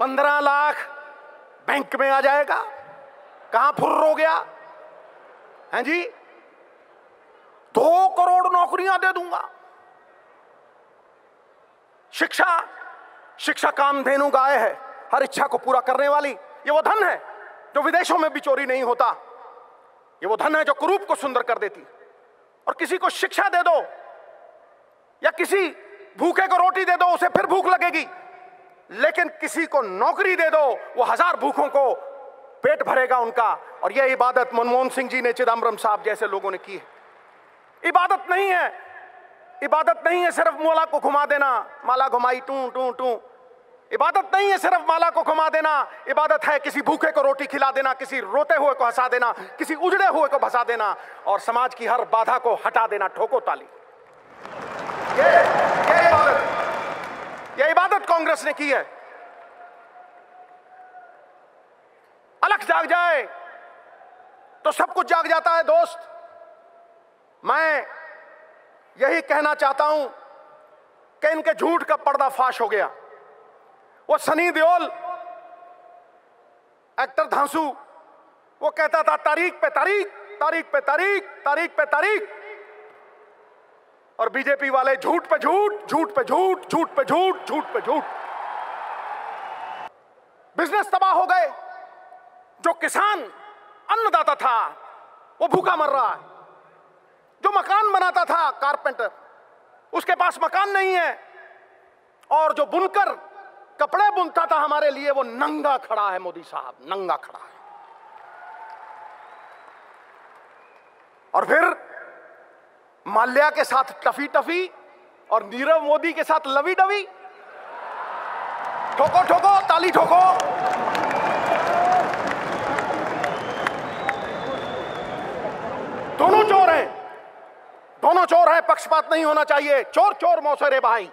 15 lakh bank में आ जाएगा, कहां फुर्र हो गया है जी। 2 करोड़ नौकरियां दे दूंगा। शिक्षा कामधेनु गाय है, हर इच्छा को पूरा करने वाली। ये वो धन है जो विदेशों में भी चोरी नहीं होता। ये वो धन है जो कुरूप को सुंदर कर देती। और किसी को शिक्षा दे दो या किसी भूखे को रोटी दे दो, उसे फिर भूख लगेगी। लेकिन किसी को नौकरी दे दो, वो 1000 भूखों को पेट भरेगा उनका। और यह इबादत मनमोहन सिंह जी ने, चिदम्बरम साहब जैसे लोगों ने की है। इबादत नहीं है, इबादत नहीं है सिर्फ माला को घुमा देना, माला घुमाई टू टू टू। इबादत नहीं है सिर्फ माला को घुमा देना, इबादत है किसी भूखे को रोटी खिला देना, किसी रोते हुए को हंसा देना, किसी उजड़े हुए को भसा देना और समाज की हर बाधा को हटा देना। ठोको ताली। ये इबादत कांग्रेस ने की है। अलख जाग जाए तो सब कुछ जाग जाता है दोस्त। मैं यही कहना चाहता हूं कि इनके झूठ का पर्दाफाश हो गया। वो सनी देओल एक्टर धांसू, वो कहता था तारीख पे तारीख, तारीख पे तारीख, तारीख पे तारीख। और बीजेपी वाले झूठ पे झूठ, झूठ पे झूठ, झूठ पे झूठ, झूठ पे झूठ। बिजनेस तबाह हो गए। जो किसान अन्नदाता था वो भूखा मर रहा है। जो मकान बनाता था कारपेंटर, उसके पास मकान नहीं है। और जो बुनकर कपड़े बुनता था हमारे लिए, वो नंगा खड़ा है। मोदी साहब नंगा खड़ा है। और फिर माल्या के साथ टफी टफी और नीरव मोदी के साथ लवी डवी। ठोको ठोको ताली ठोको। दोनों चोर हैं, दोनों चोर हैं। पक्षपात नहीं होना चाहिए। चोर चोर मौसेरे भाई।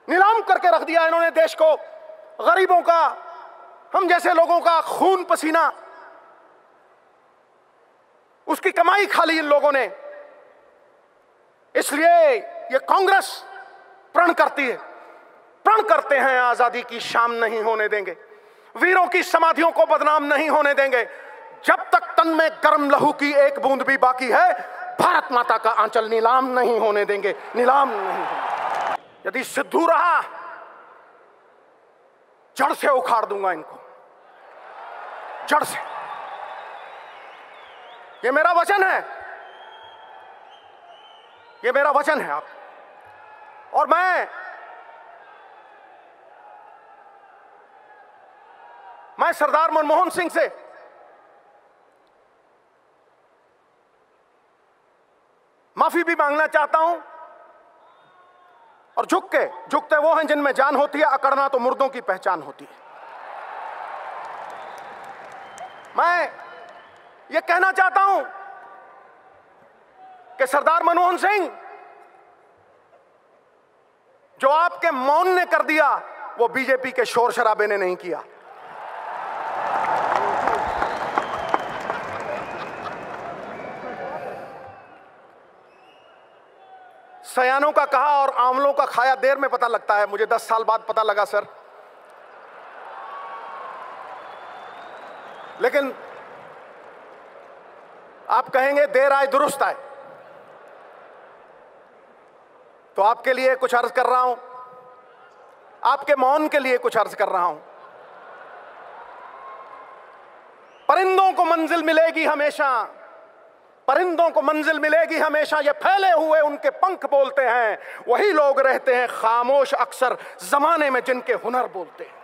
नीलाम करके रख दिया इन्होंने देश को। गरीबों का, हम जैसे लोगों का खून पसीना, उसकी कमाई खा ली इन लोगों ने। इसलिए ये कांग्रेस प्रण करती है, प्रण करते हैं आजादी की शाम नहीं होने देंगे, वीरों की समाधियों को बदनाम नहीं होने देंगे। जब तक तन में गर्म लहू की एक बूंद भी बाकी है, भारत माता का आंचल नीलाम नहीं होने देंगे, नीलाम नहीं होने। यदि सिद्धू रहा, जड़ से उखाड़ दूंगा इनको, जड़ से। ये मेरा वचन है, ये मेरा वचन है आप। और मैं सरदार मनमोहन सिंह से माफी भी मांगना चाहता हूं। और झुकते वो हैं जिनमें जान होती है, अकड़ना तो मुर्दों की पहचान होती है। मैं ये कहना चाहता हूं कि सरदार मनमोहन सिंह, जो आपके मौन ने कर दिया, वो बीजेपी के शोर शराबे ने नहीं किया। सयानों का कहा और आंवलों का खाया देर में पता लगता है। मुझे 10 साल बाद पता लगा सर। लेकिन आप कहेंगे देर आए दुरुस्त आए, तो आपके लिए कुछ अर्ज कर रहा हूं, आपके मौन के लिए कुछ अर्ज कर रहा हूं। परिंदों को मंजिल मिलेगी हमेशा, परिंदों को मंजिल मिलेगी हमेशा। ये फैले हुए उनके पंख बोलते हैं, वही लोग रहते हैं खामोश अक्सर जमाने में जिनके हुनर बोलते हैं।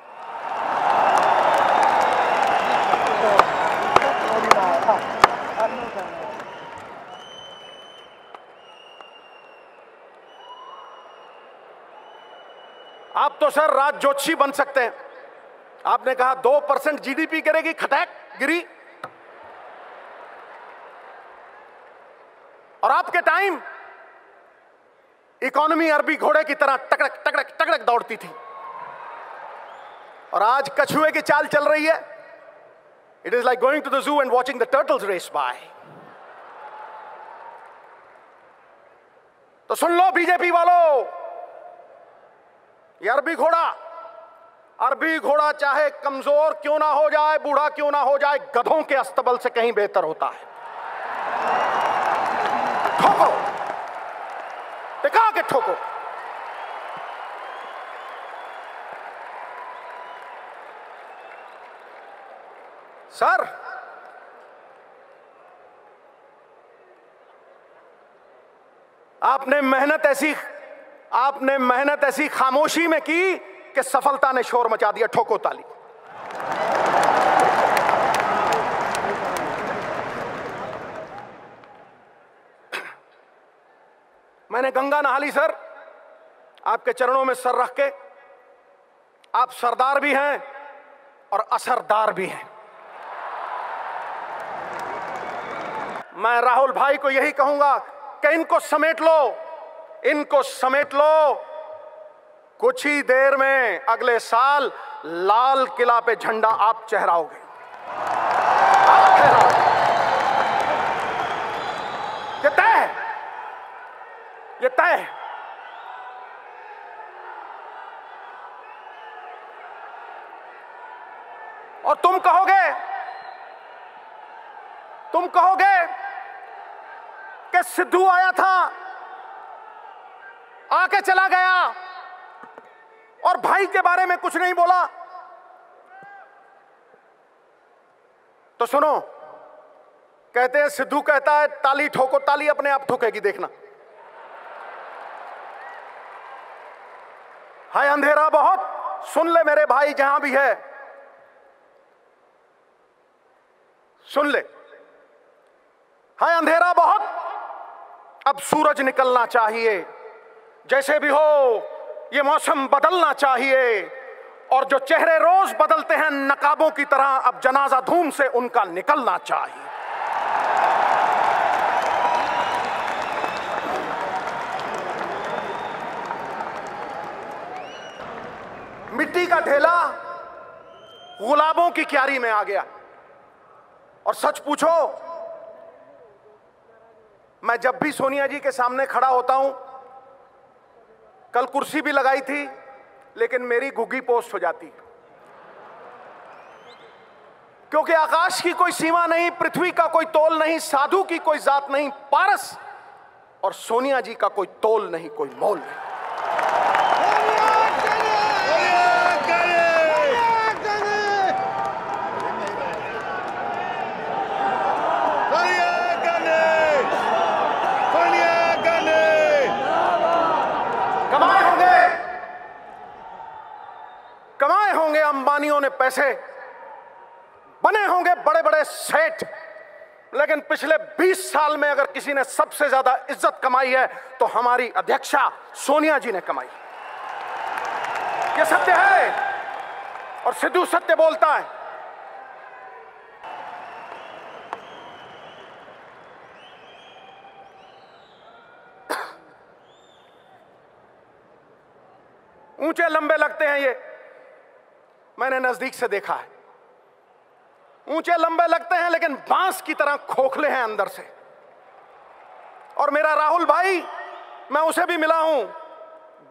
आप तो सर राज जोशी बन सकते हैं। आपने कहा 2% जीडीपी गिरेगी, खटैक गिरी। और आपके टाइम इकोनॉमी अरबी घोड़े की तरह टकड़क टकड़क टकड़क दौड़ती थी। और आज कछुए की चाल चल रही है। It is like going to the zoo and watching the turtles race by. तो सुन लो बीजेपी वालों, ये अरबी घोड़ा अरबी घोड़ा चाहे कमजोर क्यों ना हो जाए, बूढ़ा क्यों ना हो जाए, गधों के अस्तबल से कहीं बेहतर होता है। ठोको, टिका के ठोको। सर, आपने मेहनत ऐसी खामोशी में की कि सफलता ने शोर मचा दिया। ठोको ताली। मैंने गंगा नहा ली सर, आपके चरणों में सर रख के। आप सरदार भी हैं और असरदार भी हैं। मैं राहुल भाई को यही कहूंगा कि इनको समेट लो, इनको समेट लो। कुछ ही देर में अगले साल लाल किला पे झंडा आप चहराओगे। ये तय है, ये तय है। और तुम कहोगे कि सिद्धू आया था, आके चला गया और भाई के बारे में कुछ नहीं बोला। तो सुनो, कहते हैं, सिद्धू कहता है ताली ठोको, ताली अपने आप ठोकेगी, देखना। हाय अंधेरा बहुत, सुन ले मेरे भाई जहां भी है, सुन ले। हाय अंधेरा बहुत, अब सूरज निकलना चाहिए। जैसे भी हो ये मौसम बदलना चाहिए। और जो चेहरे रोज बदलते हैं नकाबों की तरह, अब जनाजा धूम से उनका निकलना चाहिए। मिट्टी का ढेला गुलाबों की क्यारी में आ गया। और सच पूछो, मैं जब भी सोनिया जी के सामने खड़ा होता हूं, कल कुर्सी भी लगाई थी लेकिन मेरी घुग्गी पोस्ट हो जाती, क्योंकि आकाश की कोई सीमा नहीं, पृथ्वी का कोई तोल नहीं, साधु की कोई जात नहीं, पारस और सोनिया जी का कोई तोल नहीं, कोई मोल नहीं। कमाए होंगे अंबानियों ने पैसे, बने होंगे बड़े बड़े सेठ, लेकिन पिछले 20 साल में अगर किसी ने सबसे ज्यादा इज्जत कमाई है तो हमारी अध्यक्षा सोनिया जी ने कमाई। यह सत्य है और सिद्धू सत्य बोलता है। ऊंचे लंबे लगते हैं ये, मैंने नजदीक से देखा है। ऊंचे लंबे लगते हैं लेकिन बांस की तरह खोखले हैं अंदर से। और मेरा राहुल भाई, मैं उसे भी मिला हूं,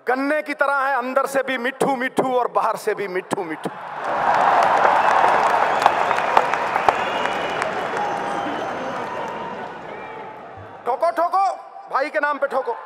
गन्ने की तरह है, अंदर से भी मिठू मिठू और बाहर से भी मिठू मिठू। ठोको ठोको, भाई के नाम पे ठोको।